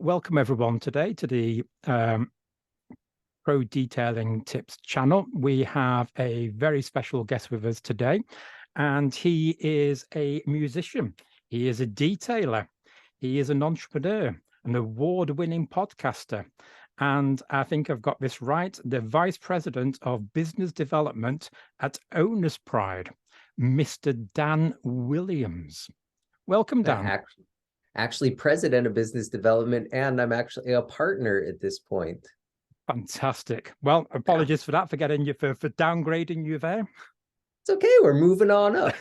welcome everyone today to the Pro Detailing Tips channel. We have a very special guest with us today, and he is a musician. He is a detailer. He is an entrepreneur, an award-winning podcaster. And I think I've got this right, the Vice President of Business Development at Owner's Pride, Mr. Dan Williams. Welcome, Dan. Actually President of Business Development, and I'm actually a partner at this point. Fantastic. Well, apologies for that, for getting you for downgrading you there. It's okay. We're moving on up.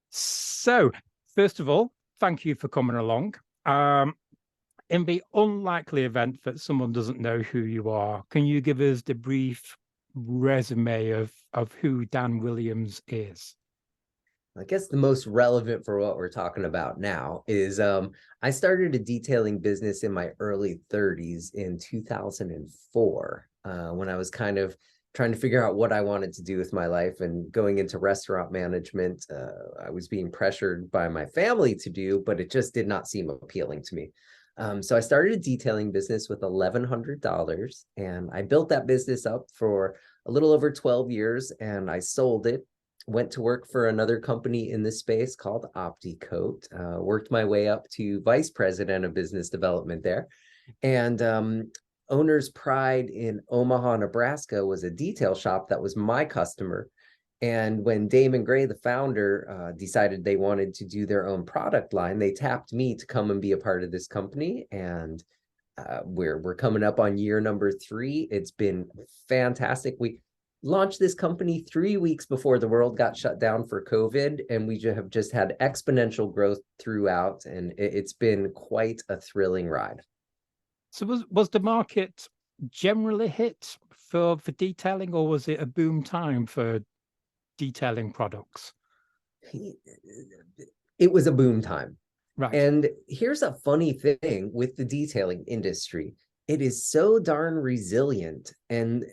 So, first of all, thank you for coming along. In the unlikely event that someone doesn't know who you are, can you give us the brief resume of who Dan Williams is? I guess the most relevant for what we're talking about now is I started a detailing business in my early 30s in 2004 when I was kind of trying to figure out what I wanted to do with my life and going into restaurant management. I was being pressured by my family to do, but it just did not seem appealing to me. So I started a detailing business with $1,100, and I built that business up for a little over 12 years, and I sold it. Went to work for another company in this space called OptiCoat, worked my way up to vice president of business development there. And Owner's Pride in Omaha, Nebraska was a detail shop that was my customer. And when Damon Gray, the founder, decided they wanted to do their own product line, they tapped me to come and be a part of this company. And we're coming up on year number 3. It's been fantastic. We launched this company 3 weeks before the world got shut down for COVID, and we have just had exponential growth throughout, and it's been quite a thrilling ride. So was the market generally hit for detailing, or was it a boom time for detailing products? It was a boom time. Right. And here's a funny thing with the detailing industry. It is so darn resilient, and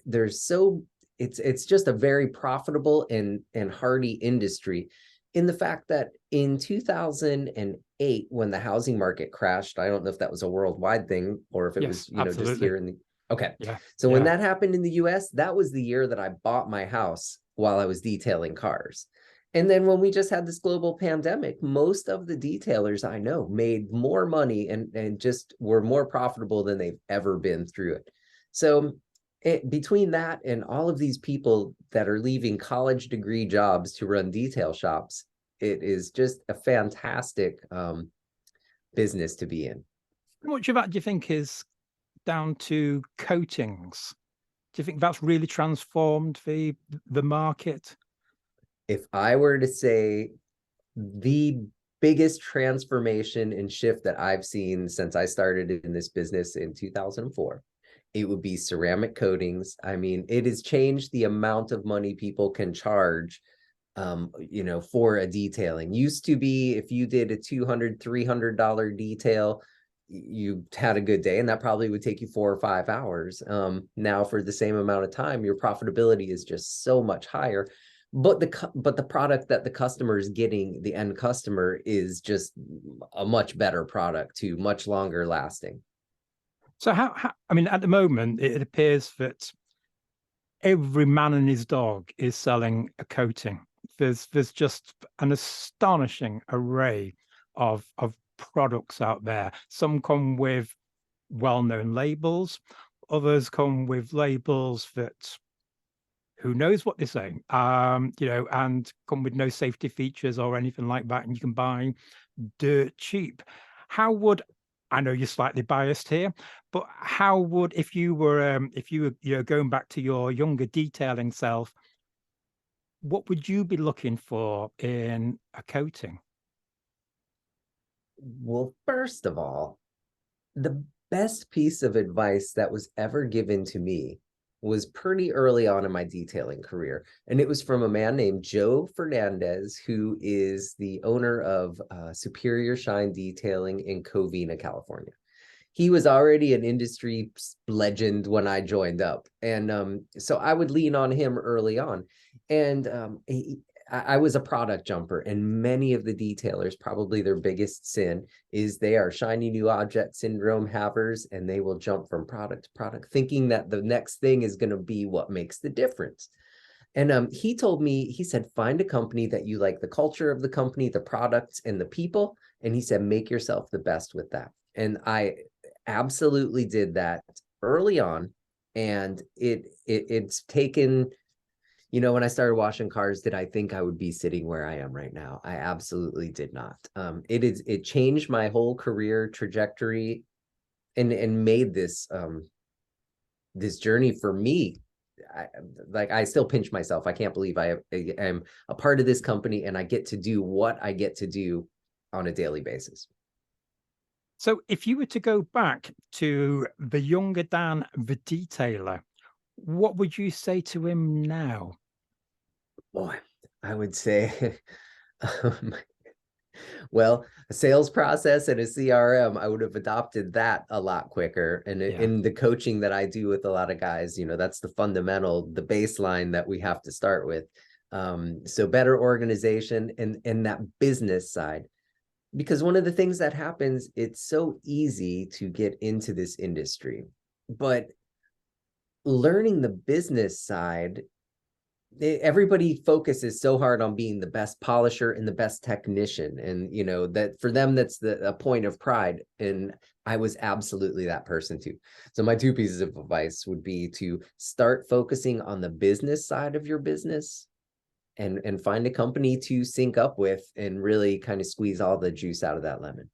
it's just a very profitable and hardy industry, in the fact that in 2008, when the housing market crashed, I don't know if that was a worldwide thing or if it was, absolutely. just here in the, okay. Yeah. So when that happened in the US, that was the year that I bought my house while I was detailing cars. And then when we just had this global pandemic, most of the detailers I know made more money and just were more profitable than they've ever been through it. So between that and all of these people that are leaving college degree jobs to run detail shops, it is just a fantastic business to be in. How much of that do you think is down to coatings? Do you think that's really transformed the market? If I were to say the biggest transformation and shift that I've seen since I started in this business in 2004, it would be ceramic coatings. I mean, it has changed the amount of money people can charge, for a detailing. Used to be, if you did a $200, $300 detail, you had a good day, and that probably would take you 4 or 5 hours. Now, for the same amount of time, your profitability is just so much higher. But the product that the customer is getting, the end customer, is just a much better product too, much longer lasting. So how I mean, at the moment, it appears that every man and his dog is selling a coating. There's just an astonishing array of products out there. Some come with well-known labels, others come with labels that who knows what they're saying, and come with no safety features or anything like that, and you can buy dirt cheap. I know you're slightly biased here, but how would, if you were going back to your younger detailing self, what would you be looking for in a coating? Well, first of all, the best piece of advice that was ever given to me was pretty early on in my detailing career. And it was from a man named Joe Fernandez, who is the owner of Superior Shine Detailing in Covina, California. He was already an industry legend when I joined up. And so I would lean on him early on. And I was a product jumper, and many of the detailers, probably their biggest sin is they are shiny new object syndrome havers, and they will jump from product to product, thinking that the next thing is going to be what makes the difference. And he told me, he said, find a company that you like the culture of the company, the products, and the people. And he said, make yourself the best with that. And I absolutely did that early on. And it's taken, when I started washing cars, did I think I would be sitting where I am right now? I absolutely did not. It changed my whole career trajectory and made this this journey for me. I still pinch myself. I can't believe I am a part of this company and I get to do what I get to do on a daily basis. So if you were to go back to the younger Dan, the detailer, what would you say to him now? Boy, I would say, well, a sales process and a CRM, I would have adopted that a lot quicker. And Yeah. in the coaching that I do with a lot of guys, that's the fundamental, the baseline that we have to start with. So better organization and that business side. Because one of the things that happens, it's so easy to get into this industry, but learning the business side, everybody focuses so hard on being the best polisher and the best technician. And, that for them, that's a point of pride. And I was absolutely that person too. So my two pieces of advice would be to start focusing on the business side of your business and find a company to sync up with and really kind of squeeze all the juice out of that lemon.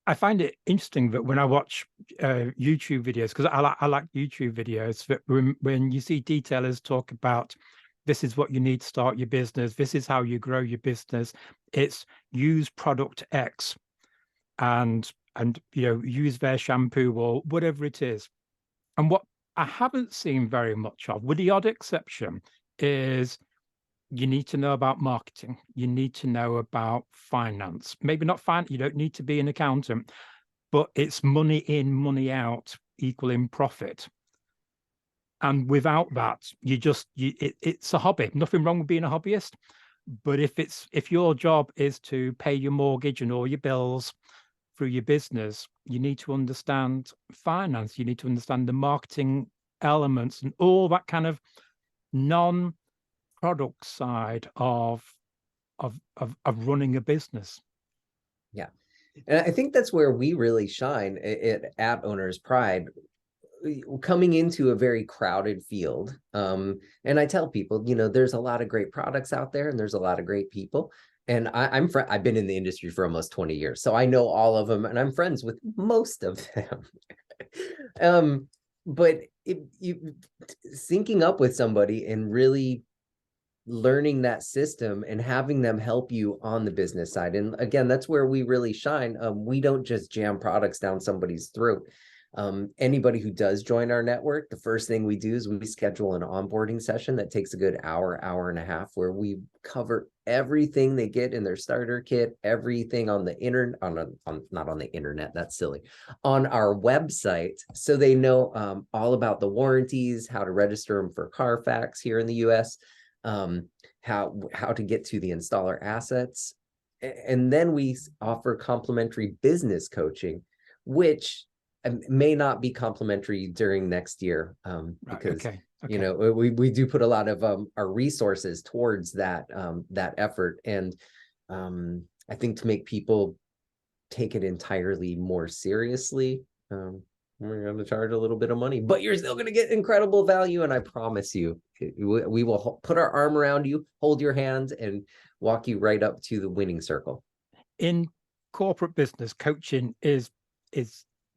I find it interesting that when I watch YouTube videos, because I like YouTube videos, that when you see detailers talk about this is what you need to start your business, this is how you grow your business, it's use product X and use their shampoo or whatever it is. And what I haven't seen very much of, with the odd exception, is you need to know about marketing. You need to know about finance. Maybe not you don't need to be an accountant, but it's money in, money out, equaling profit. And without that, it's a hobby. Nothing wrong with being a hobbyist. But if your job is to pay your mortgage and all your bills through your business, you need to understand finance. You need to understand the marketing elements and all that kind of product side of running a business. Yeah. And I think that's where we really shine at Owner's Pride, coming into a very crowded field. And I tell people, there's a lot of great products out there and there's a lot of great people. And I've been in the industry for almost 20 years, so I know all of them and I'm friends with most of them. But you syncing up with somebody and really learning that system and having them help you on the business side. And again, that's where we really shine. We don't just jam products down somebody's throat. Anybody who does join our network, the first thing we do is we schedule an onboarding session that takes a good hour and a half, where we cover everything they get in their starter kit, everything on the internet, not on the internet, that's silly, on our website, so they know all about the warranties, how to register them for Carfax here in the US, how to get to the installer assets. And then we offer complimentary business coaching, which may not be complimentary during next year, because Okay. we do put a lot of our resources towards that effort. And I think to make people take it entirely more seriously, we're going to charge a little bit of money, but you're still going to get incredible value. And I promise you, we will put our arm around you, hold your hand, and walk you right up to the winning circle. In corporate business, coaching is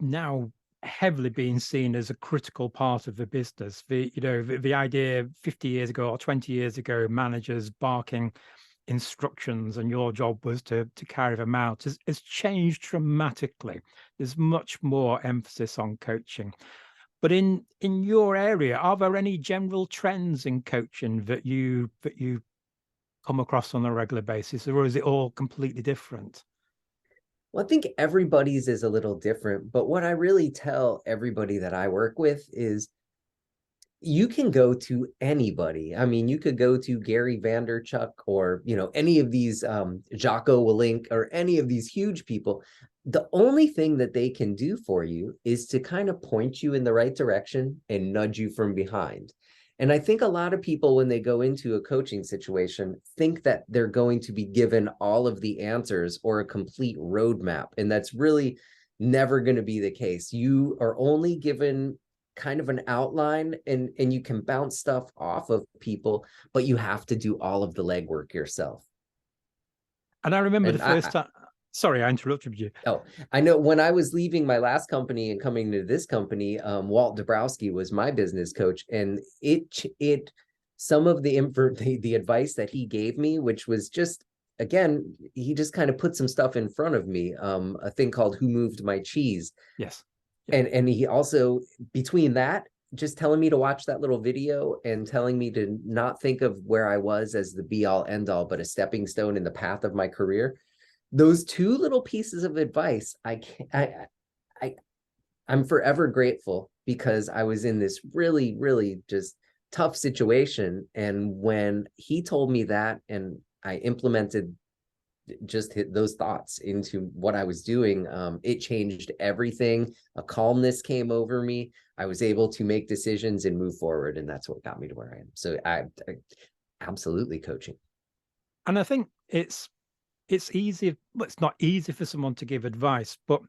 now heavily being seen as a critical part of the business. The idea 50 years ago or 20 years ago, managers barking instructions and your job was to carry them out, has changed dramatically. There's much more emphasis on coaching. But in your area, are there any general trends in coaching that you come across on a regular basis, or is it all completely different? Well, I think everybody's is a little different, but what I really tell everybody that I work with is you can go to anybody. I mean, you could go to Gary Vanderchuck or, any of these Jocko Willink or any of these huge people. The only thing that they can do for you is to kind of point you in the right direction and nudge you from behind. And I think a lot of people, when they go into a coaching situation, think that they're going to be given all of the answers or a complete roadmap. And that's really never going to be the case. You are only given kind of an outline, and you can bounce stuff off of people, but you have to do all of the legwork yourself. And I remember the first time, sorry, I interrupted you. Oh, I know when I was leaving my last company and coming to this company, Walt Dabrowski was my business coach, and some of the advice that he gave me, which was just, again, he just kind of put some stuff in front of me, a thing called Who Moved My Cheese. Yes. And he also, between that, just telling me to watch that little video and telling me to not think of where I was as the be all end all, but a stepping stone in the path of my career. Those two little pieces of advice, I'm forever grateful, because I was in this really, really just tough situation. And when he told me that, and I implemented just those thoughts into what I was doing, it changed everything. A calmness came over me. I was able to make decisions and move forward, and that's what got me to where I am. So I absolutely coaching. And I think it's easy, well, it's not easy for someone to give advice, but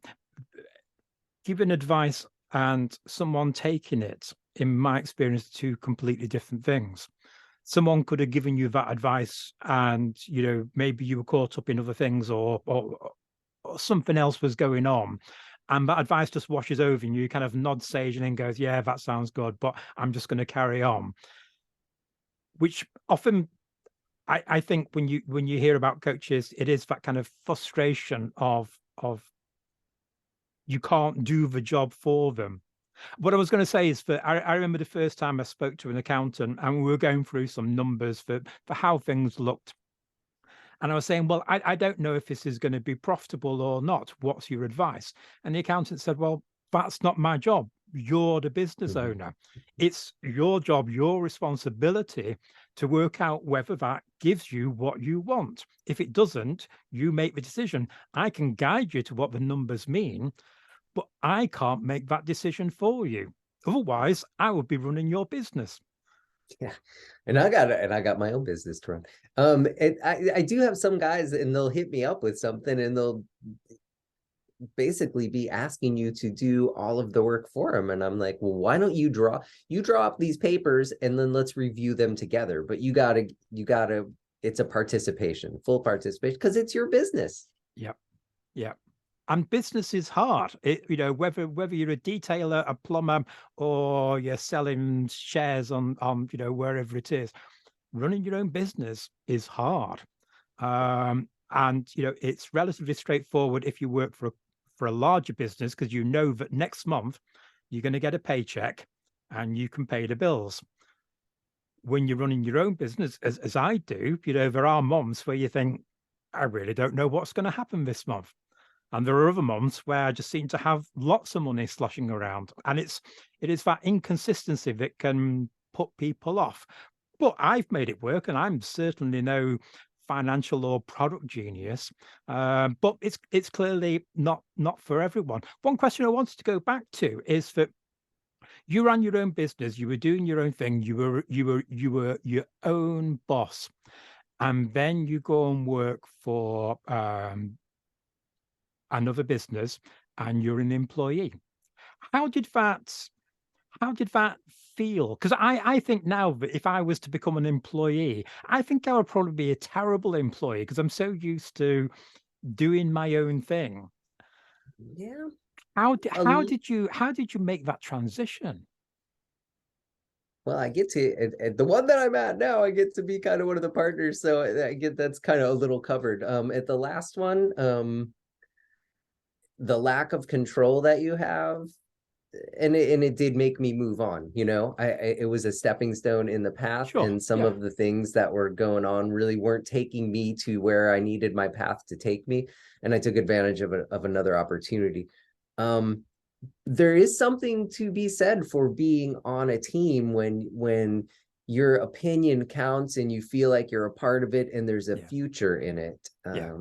giving advice and someone taking it, in my experience, two completely different things. Someone could have given you that advice and, maybe you were caught up in other things, or something else was going on. And that advice just washes over and you kind of nod sage and then goes, yeah, that sounds good, but I'm just going to carry on. Which often, I think when you hear about coaches, it is that kind of frustration of you can't do the job for them. What I was going to say is that I remember the first time I spoke to an accountant and we were going through some numbers for how things looked. And I was saying, well, I don't know if this is going to be profitable or not. What's your advice? And the accountant said, well, that's not my job. You're the business owner. It's your job, your responsibility to work out whether that gives you what you want. If it doesn't, you make the decision. I can guide you to what the numbers mean, but I can't make that decision for you. Otherwise, I would be running your business. Yeah, and I got my own business to run. And I do have some guys, and they'll hit me up with something, and they'll basically be asking you to do all of the work for them. And I'm like, well, why don't you draw up these papers and then let's review them together. But you gotta, it's a participation, full participation, because it's your business. Yep. Yep. And business is hard. Whether you're a detailer, a plumber, or you're selling shares on wherever it is, running your own business is hard. And it's relatively straightforward if you work for a larger business, because you know that next month you're going to get a paycheck and you can pay the bills. When you're running your own business, as I do, there are months where you think, I really don't know what's going to happen this month. And there are other months where I just seem to have lots of money sloshing around. And it is that inconsistency that can put people off. But I've made it work, and I'm certainly no financial or product genius. But it's clearly not for everyone. One question I wanted to go back to is that you ran your own business, you were doing your own thing, you were your own boss, and then you go and work for another business and you're an employee. How did that feel? Because I think now that if I was to become an employee, I think I would probably be a terrible employee, because I'm so used to doing my own thing. Yeah. How did you make that transition? Well, I get to, at the one that I'm at now, I get to be kind of one of the partners. So that's kind of a little covered. At the last one, the lack of control that you have, and it did make me move on. It was a stepping stone in the path. Sure, and some of the things that were going on really weren't taking me to where I needed my path to take me, and I took advantage of another opportunity. there is something to be said for being on a team when your opinion counts and you feel like you're a part of it and there's a Yeah, future in it. yeah,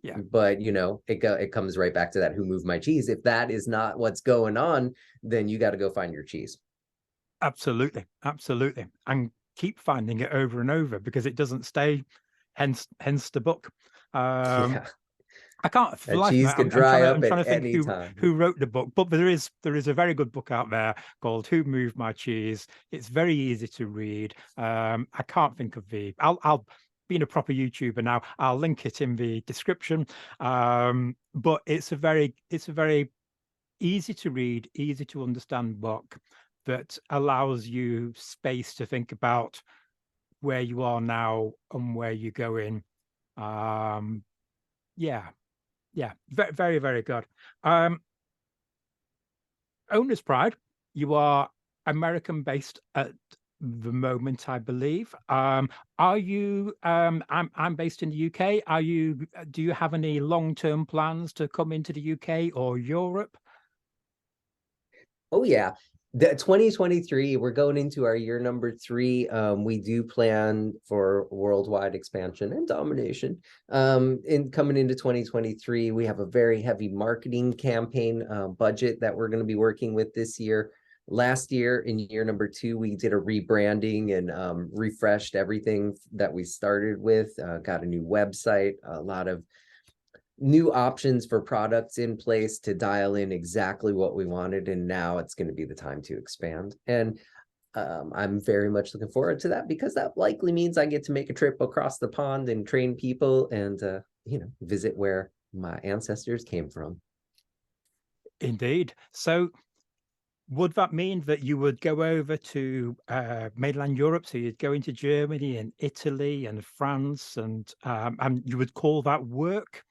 yeah. But it comes right back to that, who moved my cheese? If that is not what's going on, then you got to go find your cheese. Absolutely, absolutely, and keep finding it over and over because it doesn't stay. Hence the book. Um, Yeah, I can't for the that life of me. cheese could I'm dry trying to up I'm at trying to think any time. who wrote the book, but there is a very good book out there called "Who Moved My Cheese." It's very easy to read. I can't think of the. I'll being a proper YouTuber now. I'll link it in the description. But it's a very easy to read, easy to understand book that allows you space to think about where you are now and where you're going. Yeah, yeah, very, very, very good. Owner's Pride, you are American based at the moment, I believe. Are you? I'm based in the UK. Are you? Do you have any long-term plans to come into the UK or Europe? Oh yeah. The 2023, we're going into our year number 3. We do plan for worldwide expansion and domination. In coming into 2023, we have a very heavy marketing campaign budget that we're going to be working with this year. Last year, in year number 2, we did a rebranding and refreshed everything that we started with. Got a new website, a lot of new options for products in place to dial in exactly what we wanted. And now it's going to be the time to expand. And I'm very much looking forward to that, because that likely means I get to make a trip across the pond and train people and, visit where my ancestors came from. Indeed. So would that mean that you would go over to mainland Europe? So you'd go into Germany and Italy and France, and you would call that work?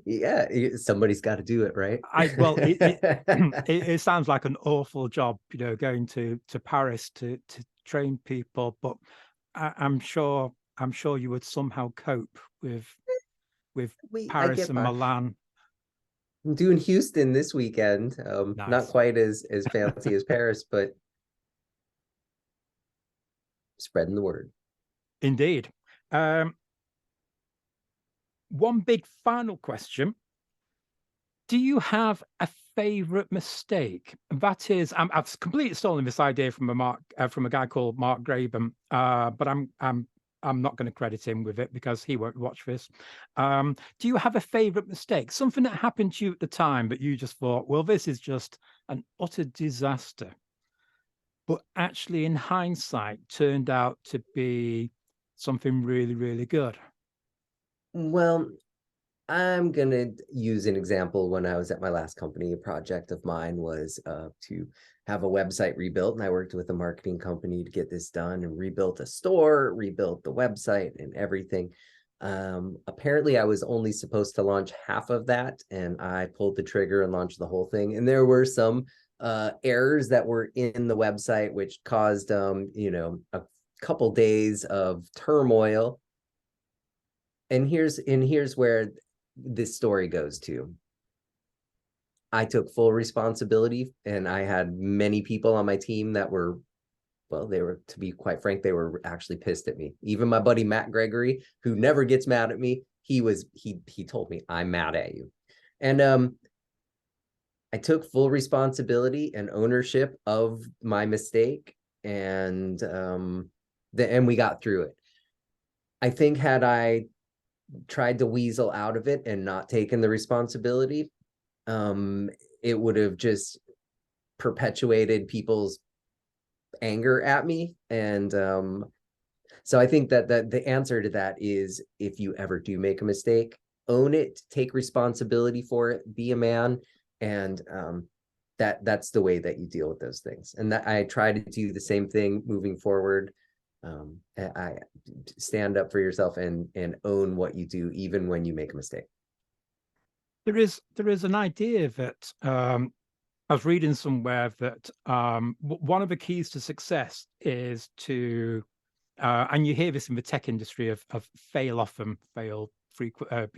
Yeah, somebody's got to do it, right? Well, it sounds like an awful job, going to Paris to train people, but I'm sure you would somehow cope with I Paris get and by. Milan. I'm doing Houston this weekend. Not Nice, quite as fancy as Paris, but spreading the word. indeed. One big final question. Do you have a favorite mistake? That is, I've completely stolen this idea from a guy called Mark Graben, but I'm not going to credit him with it because he won't watch this. Do you have a favorite mistake? Something that happened to you at the time that you just thought, well, this is just an utter disaster, but actually in hindsight turned out to be something really, really good? Well, I'm going to use an example. When I was at my last company, a project of mine was to have a website rebuilt. And I worked with a marketing company to get this done and rebuilt a store, rebuilt the website and everything. Apparently, I was only supposed to launch half of that, and I pulled the trigger and launched the whole thing. And there were some errors that were in the website, which caused, a couple days of turmoil. And here's where this story goes to. I took full responsibility, and I had many people on my team that were, well, they were, to be quite frank, they were actually pissed at me. Even my buddy Matt Gregory, who never gets mad at me, he told me, I'm mad at you. And I took full responsibility and ownership of my mistake, and and we got through it. I think had I tried to weasel out of it and not taken the responsibility, it would have just perpetuated people's anger at me. And so I think that the answer to that is, if you ever do make a mistake, own it, take responsibility for it, be a man. And that's the way that you deal with those things. And that I try to do the same thing moving forward. I stand up for yourself and own what you do, even when you make a mistake. There is an idea that I was reading somewhere that one of the keys to success is to, and you hear this in the tech industry, of fail often, fail frequent,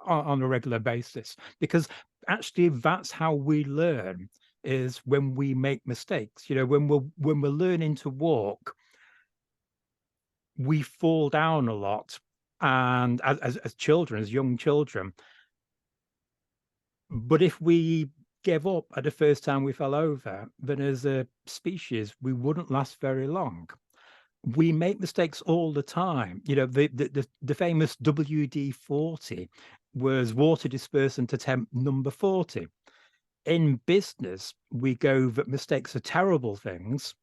on a regular basis, because actually that's how we learn, is when we make mistakes. You know, when we're learning to walk, we fall down a lot, and as children, as young children. But if we gave up at the first time we fell over, then as a species, we wouldn't last very long. We make mistakes all the time. You know, the famous WD-40 was water dispersant attempt number 40. In business, we go that mistakes are terrible things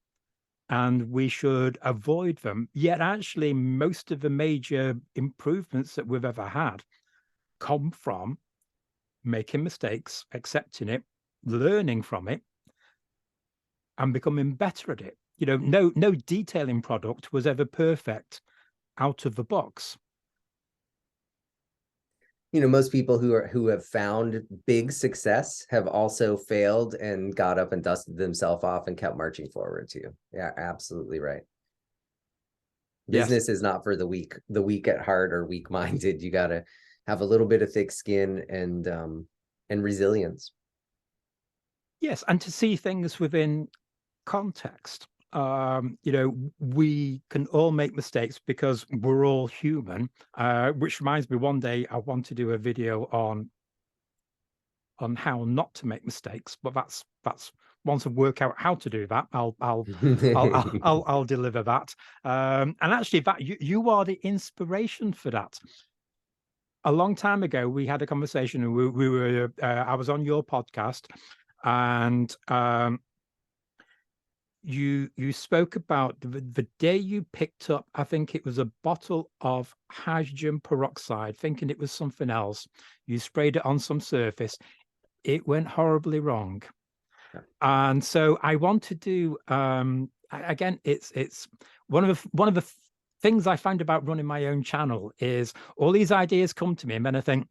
and we should avoid them. Yet actually, most of the major improvements that we've ever had come from making mistakes, accepting it, learning from it, and becoming better at it. You know, no detailing product was ever perfect out of the box. You know, most people who have found big success have also failed and got up and dusted themselves off and kept marching forward too. Yeah, absolutely right. Yes. Business is not for the weak at heart or weak minded. You got to have a little bit of thick skin and resilience. Yes, and to see things within context. You know, we can all make mistakes because we're all human. Which reminds me, one day I want to do a video on how not to make mistakes, but that's once I work out how to do that, I'll deliver that. And actually, that you are the inspiration for that. A long time ago, we had a conversation, and we were I was on your podcast, and you spoke about the day you picked up, I think it was a bottle of hydrogen peroxide, thinking it was something else. You sprayed it on some surface. It went horribly wrong. And so I want to do again, it's one of the things I find about running my own channel is all these ideas come to me, and then I think,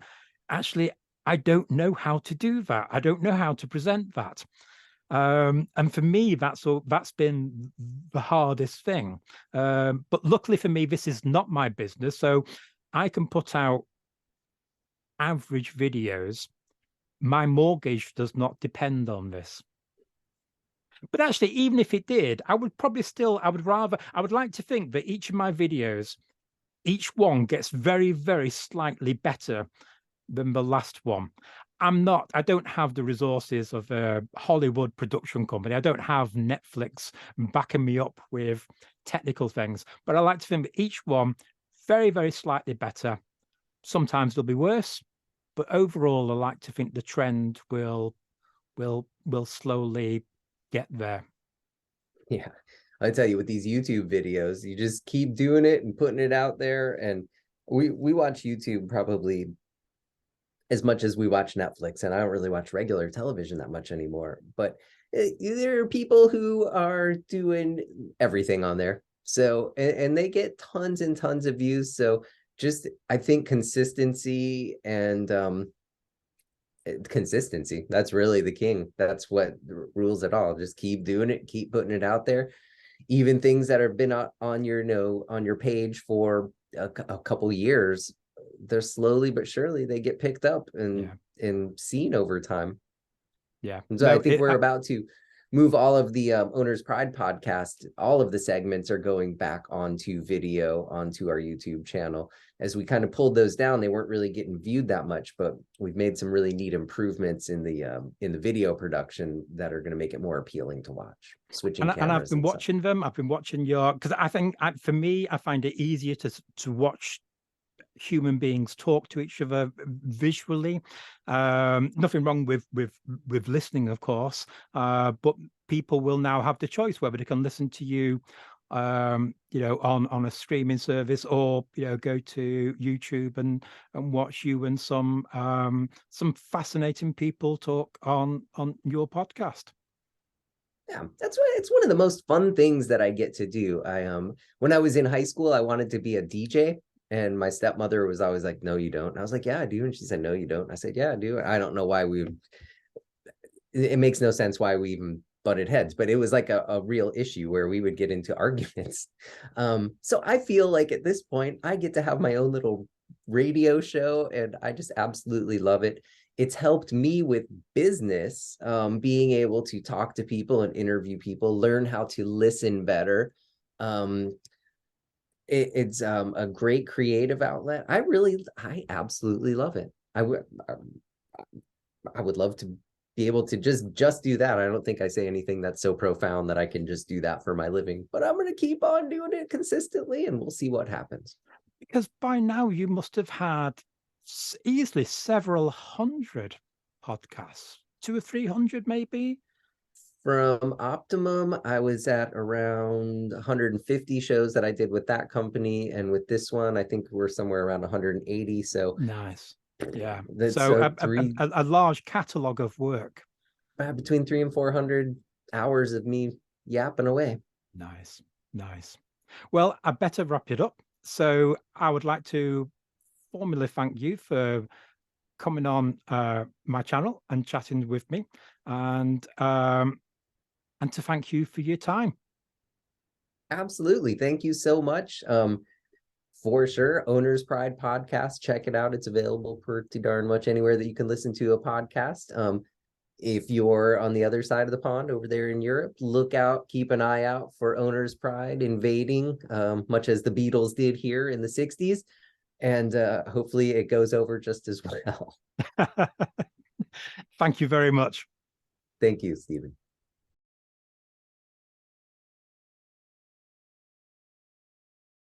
actually, I don't know how to do that. I don't know how to present that. And for me, that's been the hardest thing. But luckily for me, this is not my business, so I can put out average videos. My mortgage does not depend on this. But actually, even if it did, I would probably still, I would like to think that each of my videos, each one gets very, very slightly better than the last one. I don't have the resources of a Hollywood production company. I don't have Netflix backing me up with technical things, but I like to think that each one very, very slightly better. Sometimes they'll be worse, but overall, I like to think the trend will slowly get there. Yeah, I tell you, with these YouTube videos, you just keep doing it and putting it out there. And we watch YouTube probably as much as we watch Netflix, and I don't really watch regular television that much anymore. But there are people who are doing everything on there. So, and they get tons and tons of views. So just, I think consistency and consistency, that's really the king. That's what rules it all. Just keep doing it, keep putting it out there. Even things that have been on your on your page for a couple years, they're slowly but surely they get picked up and seen over time. Yeah. And so I think we're about to move all of the Owner's Pride podcast. All of the segments are going back onto video, onto our YouTube channel. As we kind of pulled those down, they weren't really getting viewed that much, but we've made some really neat improvements in the video production that are going to make it more appealing to watch. Switching cameras, and I've been watching them. I've been watching your, because I think for me, I find it easier to watch human beings talk to each other visually. Nothing wrong with listening, of course, but people will now have the choice whether they can listen to you you know, on a streaming service, or you know, go to YouTube and watch you and some fascinating people talk on your podcast. Yeah, that's why it's one of the most fun things that I get to do. When I was in high school, I wanted to be a DJ. And my stepmother was always like, no, you don't. And I was like, yeah, I do. And she said, no, you don't. I said, yeah, I do. I don't know why it makes no sense why we even butted heads, but it was like a real issue where we would get into arguments. So I feel like at this point, I get to have my own little radio show, and I just absolutely love it. it's helped me with business, being able to talk to people and interview people, learn how to listen better. It's a great creative outlet. I absolutely love it. I would love to be able to just do that. I don't think I say anything that's so profound that I can just do that for my living, but I'm going to keep on doing it consistently, and we'll see what happens. Because by now you must have had easily several hundred podcasts, 200 or 300 maybe. From Optimum, I was at around 150 shows that I did with that company, and with this one, I think we're somewhere around 180. So nice, yeah. that's So a large catalog of work. Between 300 and 400 hours of me yapping away. Nice, nice. Well, I better wrap it up. So I would like to formally thank you for coming on my channel and chatting with me, and to thank you for your time. Absolutely. Thank you so much. For sure. Owner's Pride podcast. Check it out. It's available pretty darn much anywhere that you can listen to a podcast. If you're on the other side of the pond over there in Europe, look out, keep an eye out for Owner's Pride invading, much as the Beatles did here in the 60s. And hopefully it goes over just as well. Thank you very much. Thank you, Stephen.